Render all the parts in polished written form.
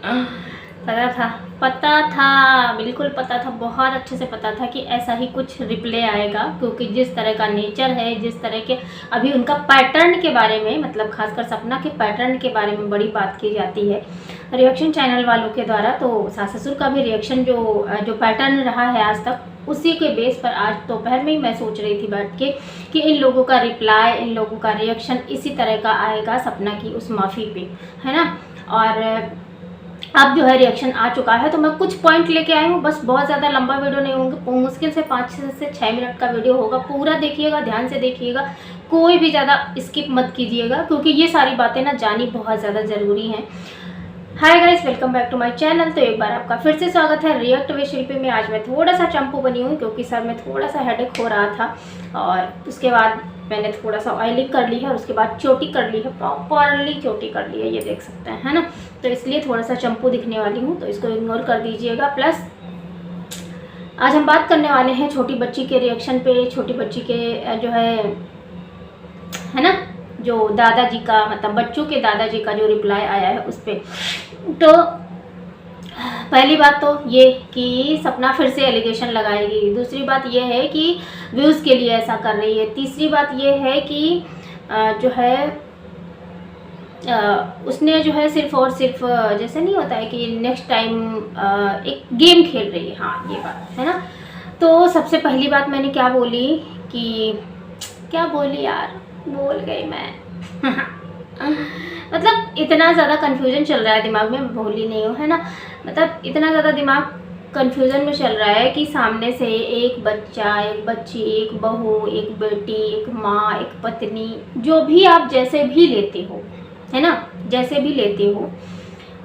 पता था, बिल्कुल पता था, बहुत अच्छे से पता था कि ऐसा ही कुछ रिप्ले आएगा, क्योंकि जिस तरह का नेचर है, जिस तरह के अभी उनका पैटर्न के बारे में, मतलब खासकर सपना के पैटर्न के बारे में बड़ी बात की जाती है रिएक्शन चैनल वालों के द्वारा। तो सास ससुर का भी रिएक्शन जो पैटर्न रहा है आज तक, उसी के बेस पर आज दोपहर में ही मैं सोच रही थी बैठ के कि इन लोगों का रिप्लाई, इन लोगों का रिएक्शन इसी तरह का आएगा सपना की उस माफ़ी पे, है ना। और अब जो है रिएक्शन आ चुका है, तो मैं कुछ पॉइंट लेके आई हूँ, बस बहुत ज़्यादा लंबा वीडियो नहीं होंगे, मुश्किल से 5 से 6 मिनट का वीडियो होगा। पूरा देखिएगा, ध्यान से देखिएगा, कोई भी ज़्यादा स्किप मत कीजिएगा, क्योंकि ये सारी बातें ना जानी बहुत ज़्यादा ज़रूरी हैं। Hi guys, welcome back to my channel. तो एक बार आपका फिर से स्वागत है रिएक्ट विद शिल्पी में। आज मैं थोड़ा सा चंपू बनी हूँ, क्योंकि सर में थोड़ा सा हेडेक हो रहा था, और उसके बाद मैंने थोड़ा सा ऑयलिंग कर ली है, और उसके बाद चोटी कर ली है, प्रॉपरली चोटी कर ली है, ये देख सकते हैं, है ना। तो इसलिए थोड़ा सा चंपू दिखने वाली हूँ, तो इसको इग्नोर कर दीजिएगा। प्लस आज हम बात करने वाले हैं छोटी बच्ची के रिएक्शन पे, छोटी बच्ची के जो है ना, जो दादाजी का, मतलब बच्चों के दादाजी का जो रिप्लाई आया है उस पर। तो पहली बात तो ये कि सपना फिर से एलिगेशन लगाएगी। दूसरी बात ये है कि व्यूज़ के लिए ऐसा कर रही है। तीसरी बात ये है कि जो है उसने जो है सिर्फ और सिर्फ जैसे नहीं होता है कि नेक्स्ट टाइम एक गेम खेल रही है। हाँ, ये बात है ना। तो सबसे पहली बात मैंने क्या बोली कि क्या बोली यार, बोल गई मैं। मतलब इतना ज़्यादा कन्फ्यूजन चल रहा है दिमाग में, मैं भूली नहीं हूँ, है ना। मतलब इतना ज़्यादा दिमाग कन्फ्यूज़न में चल रहा है कि सामने से एक बच्चा, एक बच्ची, एक बहू, एक बेटी, एक माँ, एक पत्नी, जो भी आप जैसे भी लेते हो, है ना, जैसे भी लेते हो,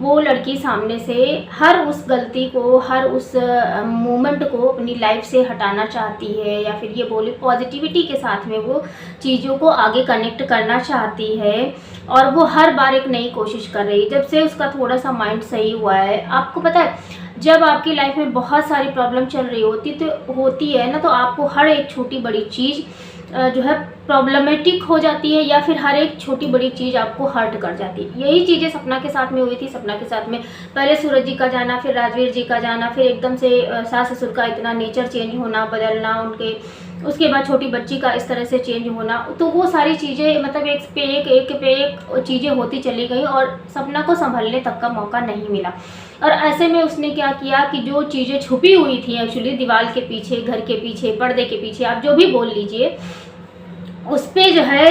वो लड़की सामने से हर उस गलती को, हर उस मोमेंट को अपनी लाइफ से हटाना चाहती है, या फिर ये बोले पॉजिटिविटी के साथ में वो चीज़ों को आगे कनेक्ट करना चाहती है। और वो हर बार एक नई कोशिश कर रही है, जब से उसका थोड़ा सा माइंड सही हुआ है। आपको पता है, जब आपकी लाइफ में बहुत सारी प्रॉब्लम चल रही होती है ना, तो आपको हर एक छोटी बड़ी चीज़ जो है प्रॉब्लमेटिक हो जाती है, या फिर हर एक छोटी बड़ी चीज़ आपको हर्ट कर जाती है। यही चीज़ें सपना के साथ में हुई थी। सपना के साथ में पहले सूरज जी का जाना, फिर राजवीर जी का जाना, फिर एकदम से सास ससुर का इतना नेचर चेंज होना, बदलना उनके, उसके बाद छोटी बच्ची का इस तरह से चेंज होना। तो वो सारी चीज़ें मतलब एक पे एक चीज़ें होती चली गई, और सपना को संभलने तक का मौका नहीं मिला। और ऐसे में उसने क्या किया कि जो चीज़ें छुपी हुई थी एक्चुअली दीवार के पीछे, घर के पीछे, पर्दे के पीछे, आप जो भी बोल लीजिए, उस पर जो है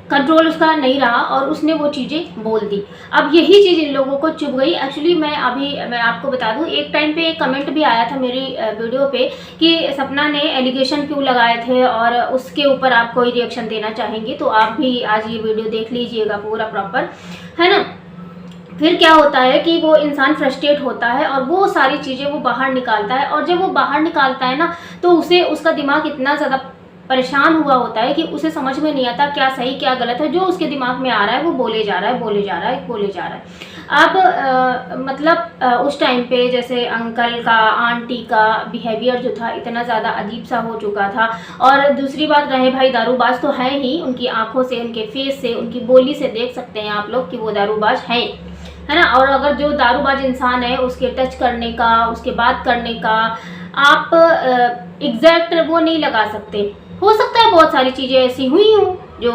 कंट्रोल उसका नहीं रहा, और उसने वो चीज़ें बोल दी। अब यही चीज़ इन लोगों को चुभ गई। एक्चुअली मैं आपको बता दूं, एक टाइम पे एक कमेंट भी आया था मेरी वीडियो पे कि सपना ने एलिगेशन क्यों लगाए थे, और उसके ऊपर आप कोई रिएक्शन देना चाहेंगे, तो आप भी आज ये वीडियो देख लीजिएगा पूरा प्रॉपर, है ना। फिर क्या होता है कि वो इंसान फ्रस्ट्रेट होता है, और वो सारी चीज़ें वो बाहर निकालता है, और जब वो बाहर निकालता है ना, तो उसे उसका दिमाग इतना ज़्यादा परेशान हुआ होता है कि उसे समझ में नहीं आता क्या सही क्या गलत है। जो उसके दिमाग में आ रहा है वो बोले जा रहा है, बोले जा रहा है, बोले जा रहा है। अब मतलब उस टाइम पे जैसे अंकल का, आंटी का बिहेवियर जो था इतना ज़्यादा अजीब सा हो चुका था। और दूसरी बात रहे भाई, दारूबाज तो है ही, उनकी आंखों से, उनके फेस से, उनकी बोली से देख सकते हैं आप लोग कि वो दारूबाज हैं, है ना। और अगर जो दारूबाज इंसान है, उसके टच करने का, उसके बात करने का आप एग्जैक्ट वो नहीं लगा सकते। हो सकता है बहुत सारी चीज़ें ऐसी हुई हों जो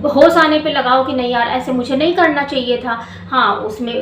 होश आने पे लगाओ कि नहीं यार ऐसे मुझे नहीं करना चाहिए था। हाँ, उसमें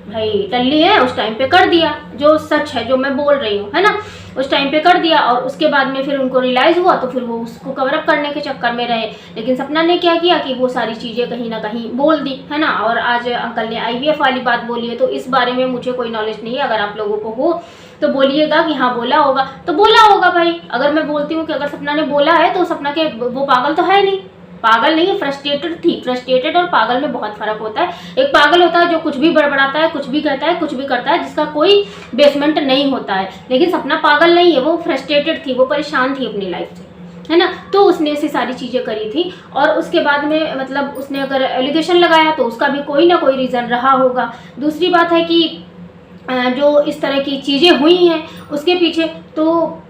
भाई टल्ली है, उस टाइम पे कर दिया, जो सच है, जो मैं बोल रही हूँ, है ना, उस टाइम पे कर दिया, और उसके बाद में फिर उनको रियलाइज़ हुआ, तो फिर वो उसको कवर अप करने के चक्कर में रहे। लेकिन सपना ने क्या किया कि वो सारी चीज़ें कहीं ना कहीं बोल दी, है ना। और आज अंकल ने IVF वाली बात बोली है, तो इस बारे में मुझे कोई नॉलेज नहीं है। अगर आप लोगों को हो तो बोलिएगा कि हाँ बोला होगा, तो बोला होगा भाई। अगर मैं बोलती हूँ कि अगर सपना ने बोला है, तो सपना के वो पागल तो है नहीं, पागल नहीं है, फ्रस्ट्रेटेड थी। फ्रस्ट्रेटेड और पागल में बहुत फर्क होता है। एक पागल होता है जो कुछ भी बड़बड़ाता है, कुछ भी कहता है, कुछ भी करता है, जिसका कोई बेसमेंट नहीं होता है। लेकिन सपना पागल नहीं है, वो फ्रस्ट्रेटेड थी, वो परेशान थी अपनी लाइफ से, है ना। तो उसने ऐसी सारी चीज़ें करी थी, और उसके बाद में मतलब उसने अगर एलिगेशन लगाया तो उसका भी कोई ना कोई रीज़न रहा होगा। दूसरी बात है कि जो इस तरह की चीज़ें हुई हैं उसके पीछे, तो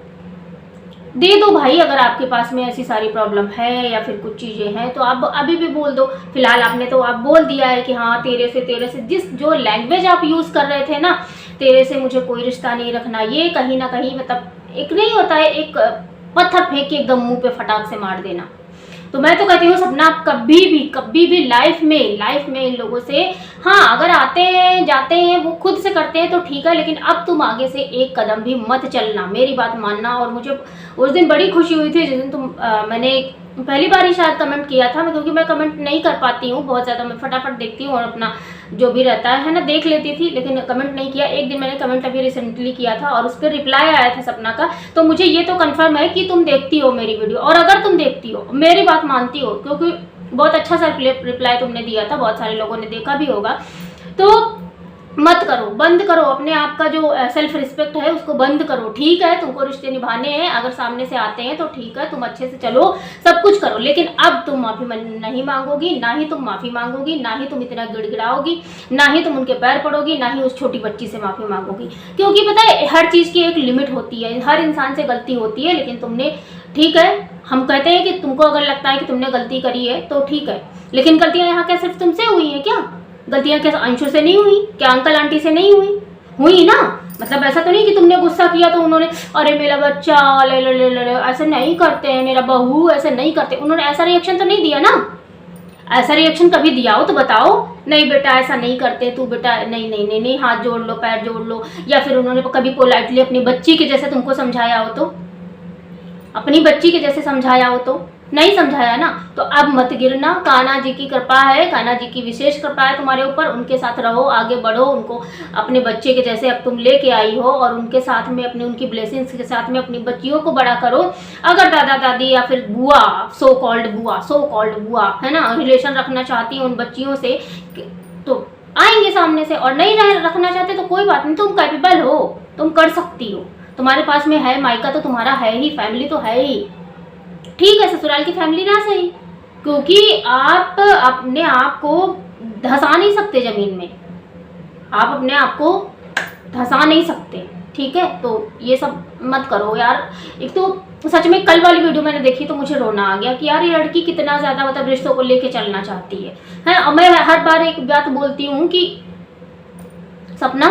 दे दो भाई। अगर आपके पास में ऐसी सारी प्रॉब्लम है या फिर कुछ चीज़ें हैं तो आप अभी भी बोल दो। फिलहाल आपने तो आप बोल दिया है कि हाँ तेरे से जिस जो लैंग्वेज आप यूज़ कर रहे थे ना, तेरे से मुझे कोई रिश्ता नहीं रखना, ये कहीं ना कहीं मतलब एक नहीं होता है, एक पत्थर फेंक के एकदम मुंह पे फटाक से मार देना। तो मैं तो कहती हूँ सपना, आप कभी भी लाइफ में इन लोगों से, हाँ अगर आते हैं जाते हैं वो खुद से करते हैं तो ठीक है, लेकिन अब तुम आगे से एक कदम भी मत चलना, मेरी बात मानना। और मुझे उस दिन बड़ी खुशी हुई थी जिस दिन मैंने पहली बार ही शायद कमेंट किया था, क्योंकि मैं कमेंट नहीं कर पाती हूँ बहुत ज़्यादा, मैं फटाफट देखती हूँ और अपना जो भी रहता है ना देख लेती थी, लेकिन कमेंट नहीं किया। एक दिन मैंने कमेंट अभी रिसेंटली किया था और उस पर रिप्लाई आया था सपना का। तो मुझे ये तो कंफर्म है कि तुम देखती हो मेरी वीडियो, और अगर तुम देखती हो मेरी बात मानती हो, क्योंकि बहुत अच्छा सा रिप्लाई तुमने दिया था, बहुत सारे लोगों ने देखा भी होगा। तो मत करो, बंद करो अपने आप का जो सेल्फ रिस्पेक्ट है उसको बंद करो। ठीक है तुमको रिश्ते निभाने हैं, अगर सामने से आते हैं तो ठीक है, तुम अच्छे से चलो, सब कुछ करो, लेकिन अब तुम माफ़ी नहीं मांगोगी, ना ही तुम माफ़ी मांगोगी, ना ही तुम इतना गिड़गिड़ाओगी, ना ही तुम उनके पैर पड़ोगी, ना ही उस छोटी बच्ची से माफ़ी मांगोगी। क्योंकि पता है हर चीज़ की एक लिमिट होती है, हर इंसान से गलती होती है, लेकिन तुमने, ठीक है हम कहते हैं कि तुमको अगर लगता है कि तुमने गलती करी है तो ठीक है, लेकिन गलतियाँ यहाँ क्या सिर्फ तुमसे हुई हैं क्या? गलतियाँ क्या अंशु से नहीं हुई क्या? अंकल आंटी से नहीं हुई ना? मतलब ऐसा तो नहीं कि तुमने गुस्सा किया तो उन्होंने अरे मेरा बच्चा ले ले ले ले ले, ऐसे नहीं करते हैं, मेरा बहू ऐसे नहीं करते, उन्होंने ऐसा रिएक्शन तो नहीं दिया ना? ऐसा रिएक्शन कभी दिया हो तो बताओ, नहीं बेटा ऐसा नहीं करते, तू बेटा नहीं नहीं नहीं नहीं हाथ जोड़ लो, पैर जोड़ लो, या फिर उन्होंने कभी पोलाइटली अपनी बच्ची के जैसे तुमको समझाया हो तो, अपनी बच्ची के जैसे समझाया हो तो? नहीं समझाया ना। तो अब मत गिरना, कान्हा जी की कृपा है, कान्हा जी की विशेष कृपा है तुम्हारे ऊपर, उनके साथ रहो, आगे बढ़ो, उनको अपने बच्चे के जैसे अब तुम लेके आई हो, और उनके साथ में अपनी उनकी ब्लेसिंग्स के साथ में अपनी बच्चियों को बड़ा करो। अगर दादा दादी या फिर बुआ, सो कॉल्ड बुआ है ना, रिलेशन रखना चाहती है उन बच्चियों से तो आएंगे सामने से, और नहीं रखना चाहते तो कोई बात नहीं, तुम कैपेबल हो, तुम कर सकती हो, तुम्हारे पास में है, मायका तो तुम्हारा है ही, फैमिली तो है ही, ठीक है ससुराल की फैमिली ना सही, क्योंकि आप अपने आप को धंसा नहीं सकते जमीन में, आप अपने आप को धंसा नहीं सकते, ठीक है? तो ये सब मत करो यार। एक तो सच में कल वाली वीडियो मैंने देखी तो मुझे रोना आ गया कि यार ये लड़की कितना ज़्यादा मतलब रिश्तों को लेके चलना चाहती है। और मैं हर बार एक बात बोलती हूँ कि सपना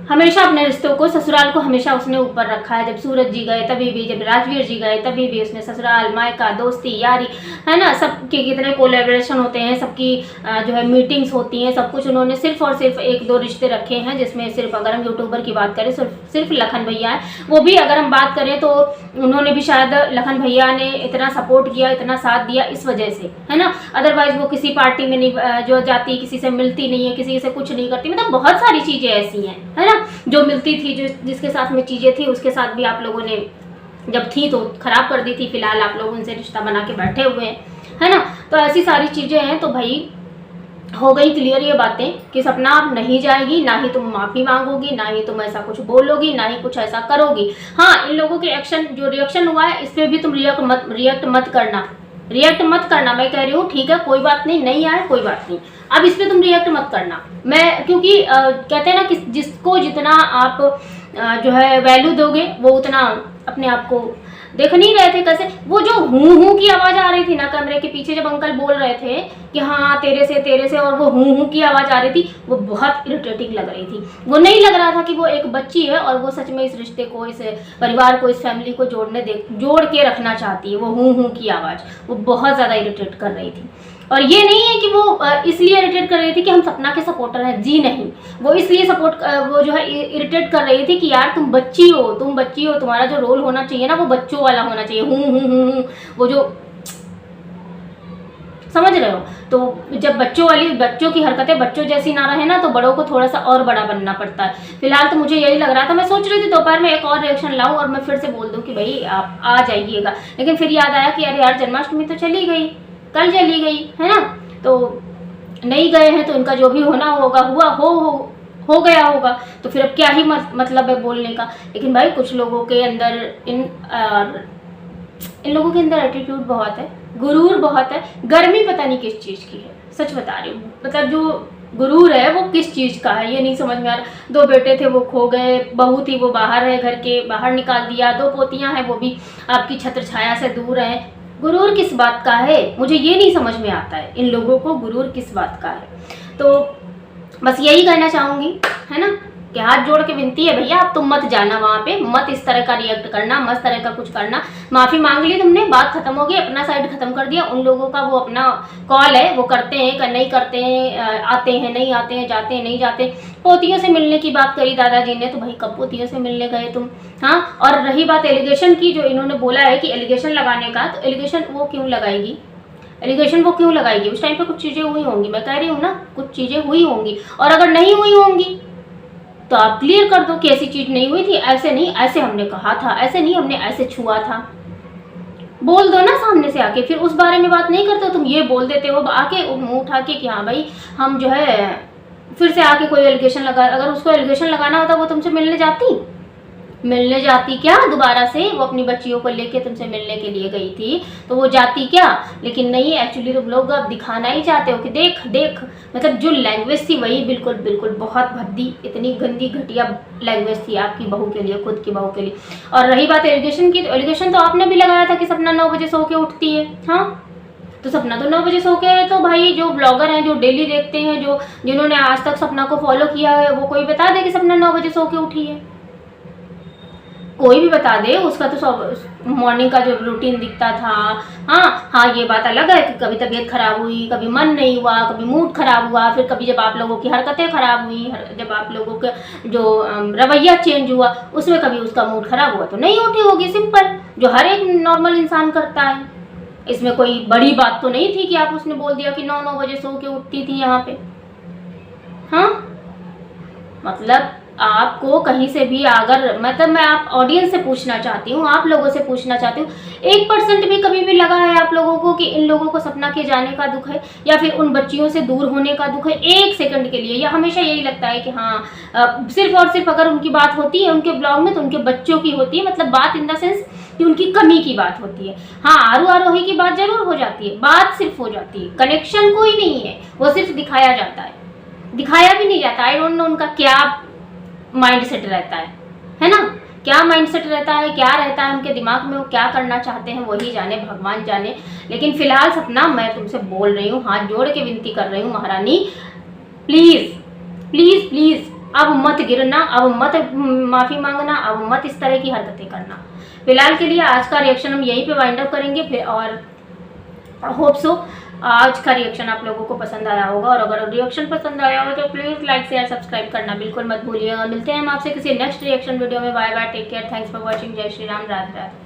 हमेशा अपने रिश्तों को, ससुराल को हमेशा उसने ऊपर रखा है। जब सूरज जी गए तभी भी, जब राजवीर जी गए तभी भी उसने ससुराल, मायका, दोस्ती, यारी, है ना, सबके कितने कोलैबोरेशन होते हैं, सबकी जो है मीटिंग्स होती हैं, सब कुछ उन्होंने सिर्फ और सिर्फ एक दो रिश्ते रखे हैं, जिसमें सिर्फ अगर हम यूट्यूबर की बात करें सिर्फ लखन भैया है, वो भी अगर हम बात करें तो उन्होंने भी शायद, लखन भैया ने इतना सपोर्ट किया, इतना साथ दिया इस वजह से, है ना, अदरवाइज वो किसी पार्टी में नहीं जो जाती, किसी से मिलती नहीं है, किसी से कुछ नहीं करती, मतलब बहुत सारी चीज़ें ऐसी हैं, है ना, जो मिलती थी, जो जिसके साथ में चीज़ें थी उसके साथ भी आप लोगों ने जब थी तो खराब कर दी थी। फिलहाल आप लोग उनसे रिश्ता बना के बैठे हुए हैं, है ना। तो ऐसी सारी चीज़ें हैं। तो भाई हो गई क्लियर ये बातें कि सपना आप नहीं जाएगी, ना ही तुम माफ़ी मांगोगी, ना ही तुम ऐसा कुछ बोलोगी, ना ही कुछ ऐसा करोगी। हाँ, इन लोगों के एक्शन, जो रिएक्शन हुआ है इस पर भी तुम रिएक्ट मत करना, मैं कह रही हूँ, ठीक है, कोई बात नहीं आए कोई बात नहीं, अब इस पर तुम रिएक्ट मत करना। मैं क्योंकि कहते हैं ना कि जिसको जितना आप जो है वैल्यू दोगे वो उतना अपने आप को, देख नहीं रहे थे कैसे वो जो हूँ की आवाज़ आ रही थी ना कमरे के पीछे, जब अंकल बोल रहे थे कि हाँ तेरे से, और वो हूँ की आवाज़ आ रही थी, वो बहुत इरिटेटिंग लग रही थी। वो नहीं लग रहा था कि वो एक बच्ची है और वो सच में इस रिश्ते को, इस परिवार को, इस फैमिली को जोड़ के रखना चाहती है। वो हूँ की आवाज़ वो बहुत ज़्यादा इरिटेट कर रही थी। और ये नहीं है कि वो इसलिए इरिटेट कर रही थी कि हम सपना के सपोर्टर हैं, जी नहीं, वो इसलिए वो जो है इरिटेट कर रही थी कि यार तुम बच्ची हो, तुम्हारा जो रोल होना चाहिए ना वो बच्चों वाला होना चाहिए, हूँ वो जो, समझ रहे हो। तो जब बच्चों की हरकतें बच्चों जैसी ना रहे ना, तो बड़ों को थोड़ा सा और बड़ा बनना पड़ता है। फिलहाल तो मुझे यही लग रहा था, मैं सोच रही थी दोपहर में एक और रिएक्शन लाऊं और मैं फिर से बोल दूं कि भाई आप आ जाइएगा, लेकिन फिर याद आया कि अरे यार जन्माष्टमी तो चली गई, कल चली गई, है ना, तो नहीं गए हैं तो इनका जो भी होना होगा हो गया होगा, तो फिर अब क्या ही मतलब है बोलने का। लेकिन भाई कुछ लोगों के अंदर इन लोगों के अंदर एटीट्यूड बहुत है, गुरूर बहुत है, गर्मी पता नहीं किस चीज़ की है, सच बता रही हूँ। मतलब जो गुरूर है वो किस चीज़ का है ये नहीं समझ में आ रहा। 2 बेटे थे वो खो गए, बहू थी वो बाहर है, घर के बाहर निकाल दिया, 2 पोतियां हैं वो भी आपकी छत्र छाया से दूर हैं। गुरूर किस बात का है, मुझे ये नहीं समझ में आता है इन लोगों को गुरूर किस बात का है। तो बस यही कहना चाहूँगी, है ना, कि हाथ जोड़ के विनती है भैया, अब तुम मत जाना वहाँ पे, मत इस तरह का रिएक्ट करना, मत इस तरह का कुछ करना। माफ़ी मांग ली तुमने, बात खत्म हो गई, अपना साइड खत्म कर दिया। उन लोगों का वो अपना कॉल है, वो करते हैं नहीं करते हैं, आते हैं नहीं आते हैं, जाते हैं नहीं जाते। पोतियों से मिलने की बात करी दादाजी ने, तो भाई कब पोतियों से मिलने गए तुम? हाँ, और रही बात एलिगेशन की, जो इन्होंने बोला है कि एलिगेशन लगाने का, तो एलिगेशन वो क्यों लगाएगी? एलिगेशन वो क्यों लगाएगी? उस टाइम पे कुछ चीज़ें हुई होंगी, मैं कह रही हूँ ना, कुछ चीज़ें हुई होंगी। और अगर नहीं हुई होंगी तो आप क्लियर कर दो कि ऐसी चीज़ नहीं हुई थी, ऐसे नहीं, ऐसे हमने कहा था, ऐसे नहीं हमने ऐसे छुआ था। बोल दो ना सामने से आके, फिर उस बारे में बात नहीं करते हो तुम, ये बोल देते हो आके मुंह उठा के कि हाँ भाई हम जो है, फिर से आके कोई एलिगेशन लगा। अगर उसको एलिगेशन लगाना होता वो तुमसे मिलने जाती क्या दोबारा से? वो अपनी बच्चियों को लेके तुमसे मिलने के लिए गई थी तो वो जाती क्या? लेकिन नहीं, एक्चुअली तुम लोग अब दिखाना ही चाहते हो कि देख देख, मतलब जो लैंग्वेज थी वही बिल्कुल बिल्कुल बहुत भद्दी, इतनी गंदी घटिया लैंग्वेज थी आपकी बहू के लिए, खुद की बहू के लिए। और रही बात एलिगेशन की, तो एलिगेशन तो आपने भी लगाया था कि सपना 9 बजे सो के उठती है। हाँ, तो सपना तो 9 बजे सो के, तो भाई जो ब्लॉगर हैं, जो डेली देखते हैं, जो जिन्होंने आज तक सपना को फॉलो किया है, वो कोई बता दे कि सपना 9 बजे सो के उठी है? कोई भी बता दे। उसका तो सब मॉर्निंग का जो रूटीन दिखता था। हाँ, ये बात अलग है कि कभी तबीयत खराब हुई, कभी मन नहीं हुआ, कभी मूड खराब हुआ, फिर कभी जब आप लोगों की हरकतें खराब हुई, जब आप लोगों का जो रवैया चेंज हुआ, उसमें कभी उसका मूड खराब हुआ तो नहीं उठी होगी। सिंपल, जो हर एक नॉर्मल इंसान करता है। इसमें कोई बड़ी बात तो नहीं थी कि आप उसने बोल दिया कि 9 बजे सो के उठती थी यहाँ पे। हाँ, मतलब आपको कहीं से भी अगर, मतलब मैं आप ऑडियंस से पूछना चाहती हूँ, आप लोगों से पूछना चाहती हूँ, 1% भी कभी भी लगा है आप लोगों को कि इन लोगों को सपना के जाने का दुख है, या फिर उन बच्चियों से दूर होने का दुख है 1 सेकंड के लिए? या हमेशा यही लगता है कि हाँ, सिर्फ और सिर्फ अगर उनकी बात होती है उनके ब्लॉग में तो उनके बच्चों की होती है, मतलब बात इन द सेंस कि उनकी कमी की बात होती है। हाँ, आरू आरोही की बात जरूर हो जाती है, बात सिर्फ हो जाती है, कनेक्शन कोई नहीं है, वो सिर्फ दिखाया जाता है, दिखाया भी नहीं जाता। आई डोंट नो उनका क्या माइंड सेट रहता है ना, क्या माइंड सेट रहता है, क्या रहता है उनके दिमाग में, वो क्या करना चाहते हैं वही जाने, भगवान जाने। लेकिन फिलहाल सपना, मैं तुमसे बोल रही हूँ, हाथ जोड़ के विनती कर रही हूँ, महारानी प्लीज प्लीज प्लीज अब मत गिरना, अब मत माफी मांगना, अब मत इस तरह की हरकतें करना। फिलहाल के लिए आज का रिएक्शन हम यहीं पे वाइंड अप करेंगे फिर, और होप सो आज का रिएक्शन आप लोगों को पसंद आया होगा। और अगर रिएक्शन पसंद आया हो तो प्लीज़ लाइक शेयर सब्सक्राइब करना बिल्कुल मत भूलिएगा। मिलते हैं हम आपसे किसी नेक्स्ट रिएक्शन वीडियो में। Bye bye, take care, thanks for watching, जय श्री राम, राधे राधे।